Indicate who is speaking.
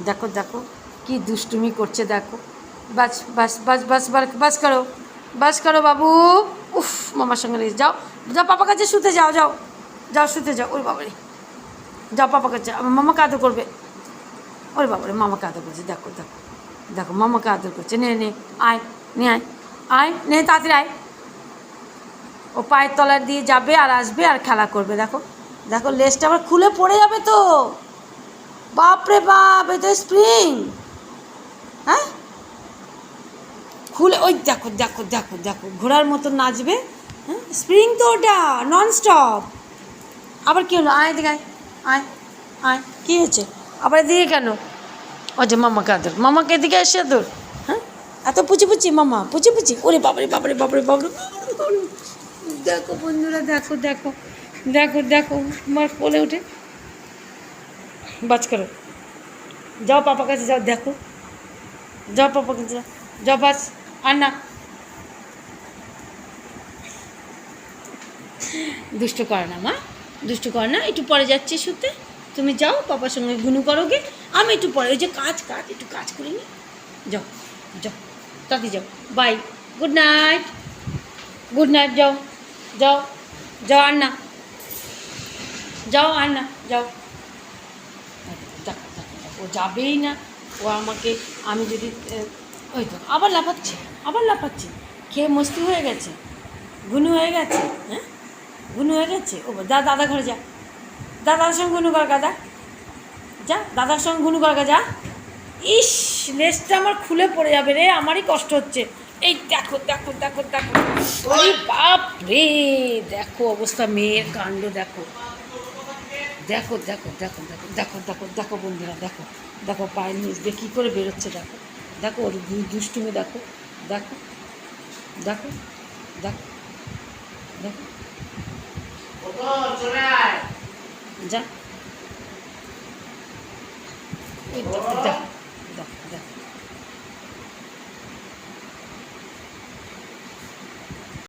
Speaker 1: দেখো দেখো কি দুষ্টুমি করছে দেখো। বাস বাস বাস বাস বাস করো, বাস করো বাবু। উফ, মামার সঙ্গে লেগে যাও, যাও পাপা কাছে শুতে যাও, যাও যাও শুতে যাও। ওরে বাবারে, যাও পাপা কাছে, আমার মামাকে আদর করবে। ওরে বাবারে, মামাকে আদর করছে, দেখো দেখো দেখো, মামাকে আদর করছে। নে নে, আয় নে, আয় আয় নে, তাড়াতাড়ি আয়। ও পায়ের তলার দিয়ে যাবে আর আসবে আর খেলা করবে। দেখো দেখো, লেজটা আবার খুলে পড়ে যাবে তো। বাপরে বাপ, এই তো স্প্রিং। হ্যাঁ, খুলে, ওই দেখো দেখো দেখো দেখো, ঘোড়ার মতো নাচবে। হ্যাঁ, স্প্রিং তো ওটা, নন স্টপ। আবার কী হলো? আয় দিকে, আয় আয় আয়, কী হয়েছে আবার? এদিকে কেন? ও যে মামাকে আদর, মামাকে এদিকে এসে আদর। হ্যাঁ, এত পুচি পুচি মামা, পুচি পুচি। ওরে বাবারে বাবারে বাবারে বাবারে। দেখো বন্ধুরা, দেখো দেখো দেখো দেখো, আমার কোলে উঠে বাজ করো। যাও পাপা কাছে যাও, দেখো যাও পাপা কাছে যাও, যাও বাস। আর না, দুষ্ট করে না মা, দুষ্ট করে না। একটু পরে যাচ্ছি শুতে, তুমি যাও পাপার সঙ্গে গুনু করোগে। আমি একটু পরে, ওই যে কাজ কাজ, একটু কাজ করি নি। যাও যাও, তাড়াতাড়ি যাও, bye, good night, good night. যাও যাও যাও, আর না, যাও আর না, যাও। দেখো দেখো দেখো, ও যাবেই না। ও আমাকে, আমি যদি, ওই তো আবার লাফাচ্ছে, আবার লাফাচ্ছে। খেয়ে মস্তি হয়ে গেছে, গুনু হয়ে গেছে। হ্যাঁ, গুনু হয়ে গেছে। ও যা, দাদা ঘরে যা, দাদার সঙ্গে গুনু কর গাদা, যা দাদার সঙ্গে গুনু কর গা, যা। ইস, লেজটা আমার খুলে পড়ে যাবে রে, আমারই কষ্ট হচ্ছে। এই দেখো দেখো দেখো দেখো, আরে বাপ রে, দেখো অবস্থা, মেয়ের কাণ্ড দেখো, দেখো দেখো দেখো দেখো দেখো দেখো দেখো বন্ধুরা, দেখো দেখো পায়ের নিচ দিয়ে কী করে বেরোচ্ছে। দেখো দেখো, ওর দুষ্টুমি দেখো, দেখো দেখো দেখো দেখো, যা, ওই দেখো দেখো